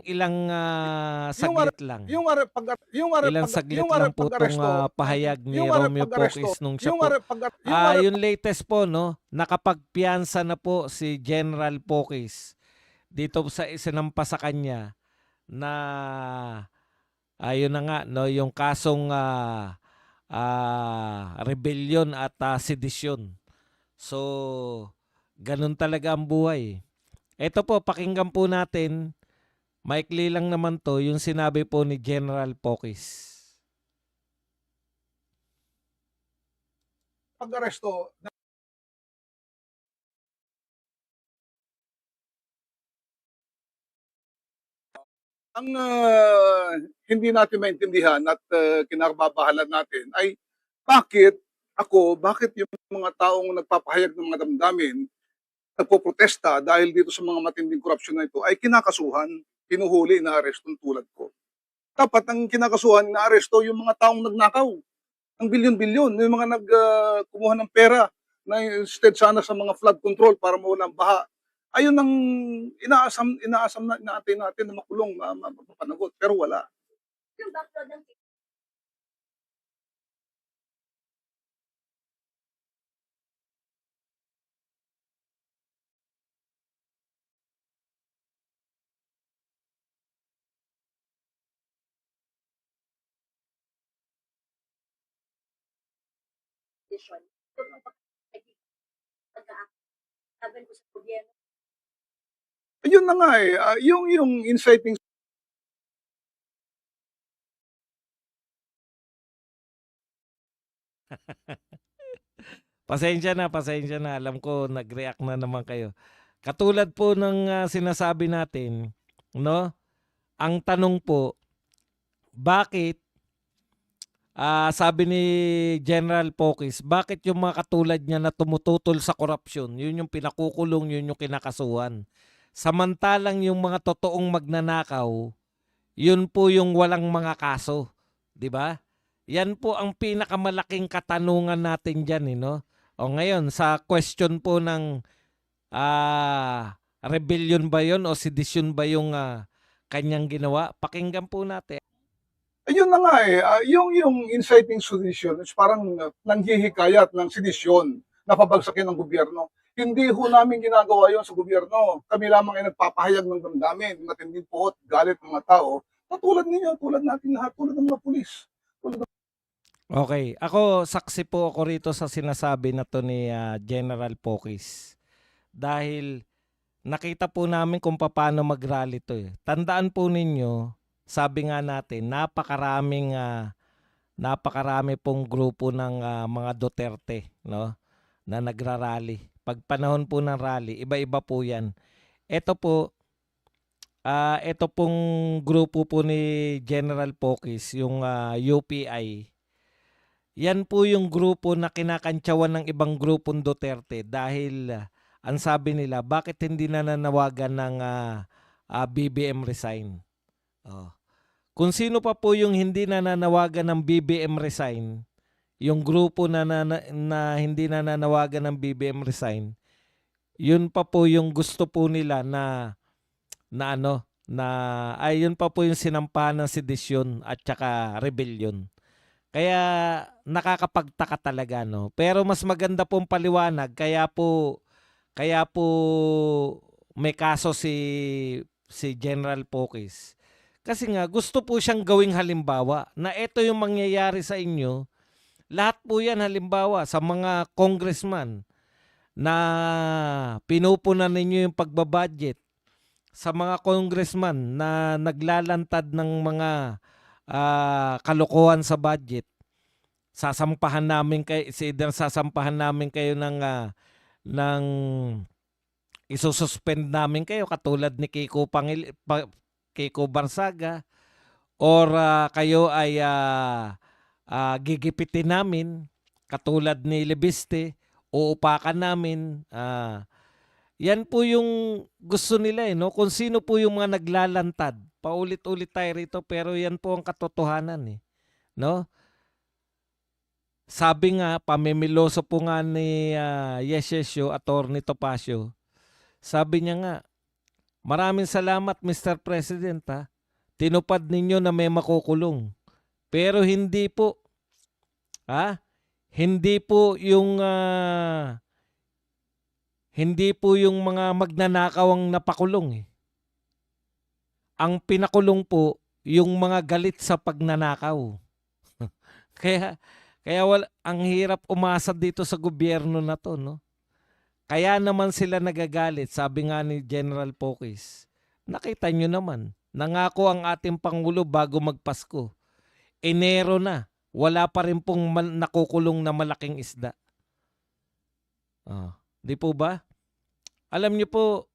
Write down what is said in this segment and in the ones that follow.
ilang Yung ar saglit lang. yung ar pag yung ar Ilang pag saglit yung ar lang po 'tong pag-aresto pahayag ni yung ar Romeo pag-aresto Pocis nung siya yung po ar pag yung ar yung latest po 'no, nakapagpiyansa na po si General Pocis dito sa isinampa sa kanya na ayun na nga 'no, yung kasong rebellion at sedisyon. So, gano'n talaga ang buhay. Eto po, pakinggan po natin, maikli lang naman 'to, yung sinabi po ni General Pocis. pag-aresto ang, hindi natin maintindihan at, kinakababahalan natin ay bakit yung mga taong nagpapahayag ng mga damdamin, nagpoprotesta dahil dito sa mga matinding korapsyon na ito ay kinakasuhan, hinuhuli, inaaresto tulad ko. Dapat ang kinakasuhan, inaaresto yung mga taong nagnakaw ng bilyon-bilyon, yung mga kumuha ng pera na instead sana sa mga flood control para mawala ang baha. Ayun ang inaasam na inaantay natin na makulong, mapapanagot, pero wala. Yung background ng petition. Pagkakasabi ko sa gobyerno. Ayun na nga eh, yung inciting. Pasensya na. Alam ko nag-react na naman kayo. Katulad po ng sinasabi natin, no? Ang tanong po, bakit sabi ni General Pocis, bakit yung mga katulad niya na tumututol sa korupsyon, yun yung pinakukulong, yun yung kinakasuhan. Samantalang yung mga totoong magnanakaw, yun po yung walang mga kaso, 'di ba? Yan po ang pinakamalaking katanungan natin diyan, no? O ngayon sa question po ng rebellion ba 'yon o sedition ba yung kanyang ginawa? Pakinggan po natin. Ayun na nga eh, yung inciting sedition is parang nanghihikayat ng sedisyon na pabagsakin ng gobyerno. Hindi ho namin ginagawa yon sa gobyerno. Kami lamang ay nagpapahayag ng damdamin, matinding puot, galit ng mga tao. Tulad ninyo, tulad natin lahat, tulad ng mga pulis. Okay, ako saksi po ako rito sa sinasabi na to ni General Pocis. Dahil nakita po namin kung paano mag-rally to eh. Tandaan po ninyo, sabi nga natin, napakarami pong grupo ng mga Duterte, no, na nagrarally. Pag panahon po ng rally, iba-iba po 'yan. Ito pong grupo po ni General Pocis, yung UPI. Yan po yung grupo na kinakantsawan ng ibang grupong Duterte dahil ang sabi nila, bakit hindi nananawagan ng BBM resign? Oh. Kung sino pa po yung hindi nananawagan ng BBM resign, yung grupo na hindi nananawagan ng BBM resign, yun pa po yung gusto po nila yun pa po yung sinampahan ng sedisyon at saka rebellion. Kaya nakakapagtaka talaga, no. Pero mas maganda pong paliwanag, kaya po may kaso si General Pocis. Kasi nga gusto po siyang gawing halimbawa na ito yung mangyayari sa inyo. Lahat po yan halimbawa sa mga congressman na pinupunan ninyo yung pagbabudget, sa mga congressman na naglalantad ng mga kalokohan sa budget. Sasampahan namin kayo ng isususpend namin kayo katulad ni Kiko Barsaga, or kayo ay gigipitin namin katulad ni Lebiste, uupakan namin. Yan po yung gusto nila eh, no? Kung sino po yung mga naglalantad. Paulit-ulit tayo rito pero yan po ang katotohanan eh, no? Sabi nga, pamimiloso po nga ni Yesesio, Atty. Topacio, sabi niya nga, Maraming salamat, Mr. President, ha. Tinupad ninyo na may makukulong. Pero hindi po, ha? Hindi po yung mga magnanakaw ang napakulong, eh. Ang pinakulong po yung mga galit sa pagnanakaw. Kaya ang hirap umasa dito sa gobyerno na to, no? Kaya naman sila nagagalit, sabi nga ni General Pokis. Nakita nyo naman, nangako ang ating Pangulo bago magpasko. Enero na, wala pa rin pong nakukulong na malaking isda. Di po ba? Alam nyo po,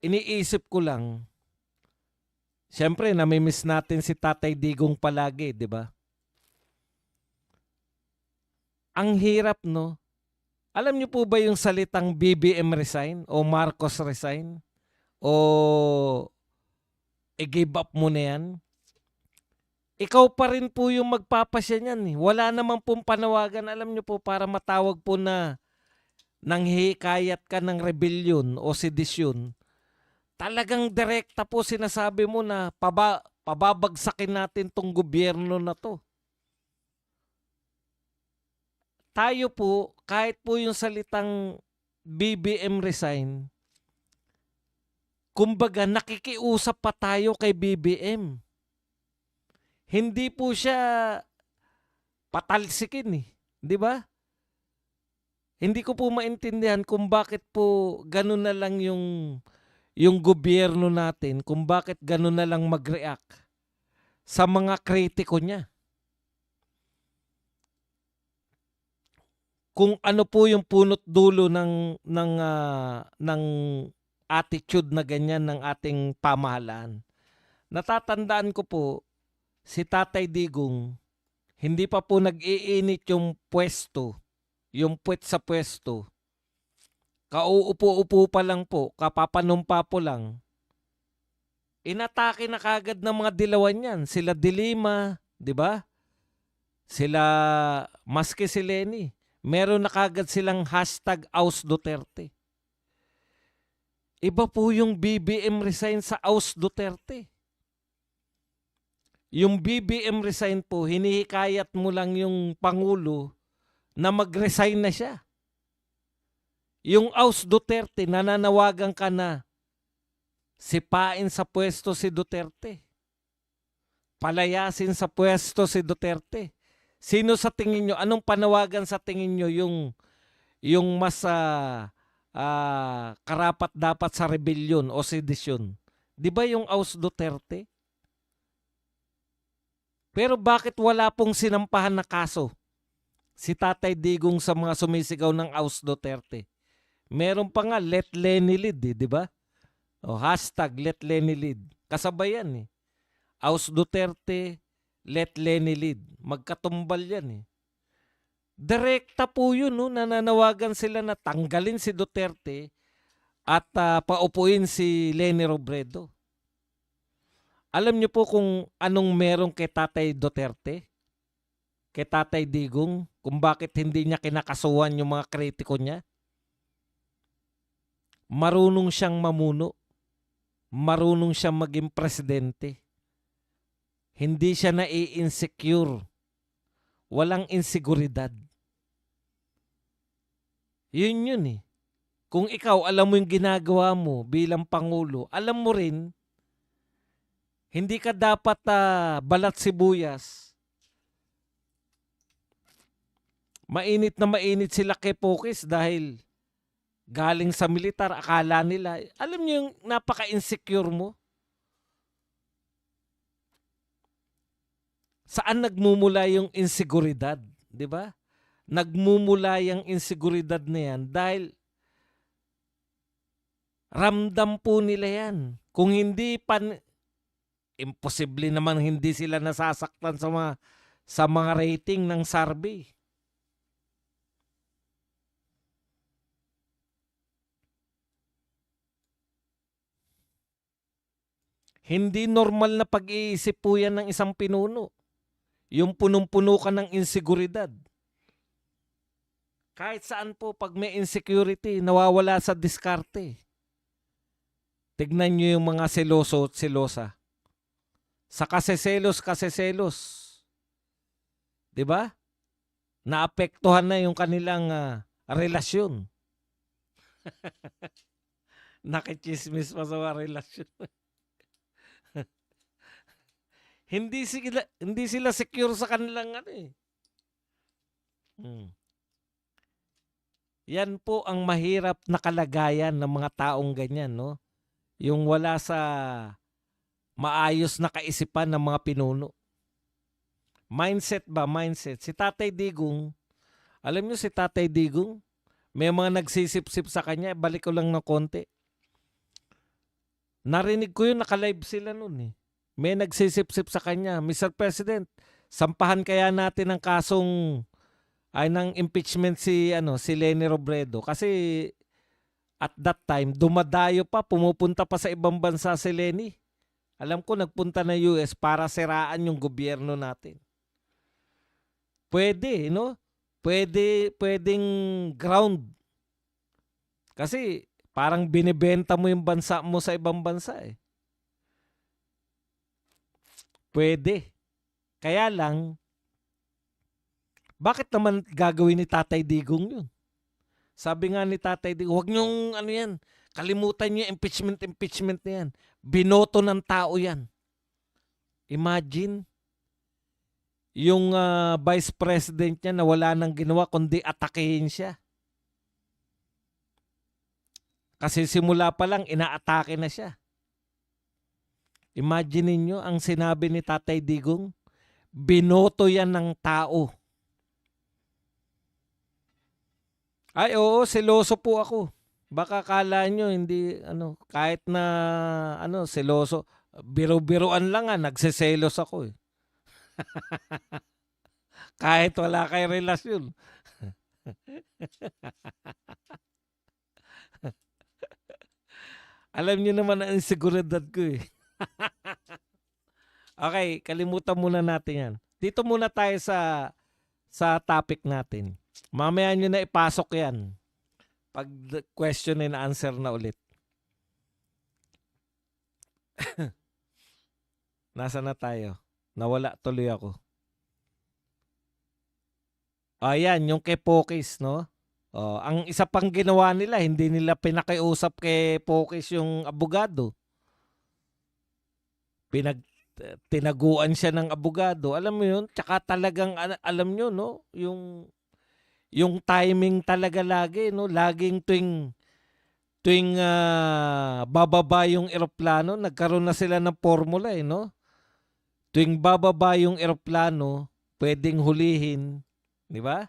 iniisip ko lang, siyempre namimiss natin si Tatay Digong palagi, di ba? Ang hirap, no? Alam niyo po ba yung salitang BBM resign o Marcos resign? O i-give up mo na yan? Ikaw pa rin po yung magpapasya niyan, eh. Wala naman pong panawagan, alam niyo po, para matawag po na nanghihikayat ka ng rebellion o sedisyon. Talagang direkta po sinasabi mo na pababagsakin natin tong gobyerno na to. Tayo po, kahit po yung salitang BBM resign, kumbaga nakikiusap pa tayo kay BBM. Hindi po siya patalsikin, eh. Di ba? Hindi ko po maintindihan kung bakit po ganun na lang yung gobyerno natin, kung bakit ganun na lang mag-react sa mga kritiko niya. Kung ano po yung punot dulo ng attitude na ganyan ng ating pamahalaan. Natatandaan ko po, si Tatay Digong, hindi pa po nag-iinit yung pwesto, yung puwet sa pwesto. Kauupo-upo pa lang po, kapapanumpa po lang. Inatake na kagad ng mga dilawan yan. Sila Dilima, di ba? Sila, maski si Lenny. Meron na kagad silang hashtag Aus Duterte. Iba po yung BBM resign sa Aus Duterte. Yung BBM resign po, hinihikayat mo lang yung Pangulo na mag-resign na siya. Yung Aus Duterte, nananawagan ka na sipain sa pwesto si Duterte. Palayasin sa pwesto si Duterte. Sino sa tingin nyo, anong panawagan sa tingin nyo yung mas karapat dapat sa rebellion o sedisyon? Di ba yung Aus Duterte? Pero bakit wala pong sinampahan na kaso si Tatay Digong sa mga sumisigaw ng Aus Duterte? Meron pa nga, let Lenny lead, di ba? O hashtag let Lenny lead. Kasabay yan, eh. Aus Duterte, let Lenny lead. Magkatumbal yan, eh. Direkta po yun, no? Nananawagan sila na tanggalin si Duterte at paupuin si Leni Robredo. Alam niyo po kung anong meron kay Tatay Duterte? Kay Tatay Digong? Kung bakit hindi niya kinakasuhan yung mga kritiko niya? Marunong siyang mamuno. Marunong siyang maging presidente. Hindi siya nai-insecure. Walang inseguridad. Yun, eh. Kung ikaw, alam mo yung ginagawa mo bilang Pangulo, alam mo rin, hindi ka dapat balat sibuyas. Mainit na mainit sila kay Pokis dahil galing sa militar, akala nila, alam niyo yung napaka-insecure mo? Saan nagmumula yung inseguridad? Di ba? Nagmumula yung inseguridad na yan dahil ramdam po nila yan. Kung hindi imposible naman hindi sila nasasaktan sa mga rating ng survey. Hindi normal na pag-iisip po yan ng isang pinuno. Yung punong-puno ka ng inseguridad. Kahit saan po pag may insecurity, nawawala sa diskarte. Tignan nyo yung mga seloso at selosa. Sa kaseselos, 'di ba? Naapektuhan na yung kanilang relasyon. Nakichismis pa sa mga relasyon. Hindi sila secure sa kanilang ano eh. Hmm. Yan po ang mahirap na kalagayan ng mga taong ganyan, no? Yung wala sa maayos na kaisipan ng mga pinuno. Mindset ba? Mindset. Si Tatay Digong, alam nyo si Tatay Digong, may mga nagsisip-sip sa kanya, balik ko lang ng konti. Narinig ko yun, naka-live sila nun eh. May nagsisip-sip sa kanya, Mr. President, sampahan kaya natin ang kasong ng impeachment si Leni Robredo kasi at that time dumadayo pa, pumupunta pa sa ibang bansa si Leni. Alam ko nagpunta na US para siraan yung gobyerno natin. Pwede, no? Pwedeng ground. Kasi parang binibenta mo yung bansa mo sa ibang bansa eh. Pwede. Kaya lang, bakit naman gagawin ni Tatay Digong yun? Sabi nga ni Tatay Digong, huwag niyong kalimutan niyo yung impeachment na yan. Binoto ng tao yan. Imagine, yung vice president niya na wala nang ginawa kundi atakehin siya. Kasi simula pa lang, inaatake na siya. Imagine niyo ang sinabi ni Tatay Digong, binoto yan ng tao. Ay, oo, seloso po ako. Baka kala nyo, hindi, kahit na, seloso, biro-biroan lang nagseselos ako eh. Kahit wala kay relasyon. Alam nyo naman ang seguridad ko eh. Okay, kalimutan muna natin yan. Dito muna tayo sa topic natin. Mamaya nyo na ipasok yan. Pag question and answer na ulit. Nasa na tayo? Nawala tuloy ako. Ayan, yung kay Pokis, no? Ang isa pang ginawa nila, hindi nila pinakiusap kay Pokis yung abogado. Tinaguan siya ng abogado. Alam mo yun? Tsaka talagang, alam nyo, no? Yung timing talaga lagi, no? Laging tuwing bababa yung eroplano, nagkaroon na sila ng formula, eh, no? Tuwing bababa yung eroplano, pwedeng hulihin, di ba?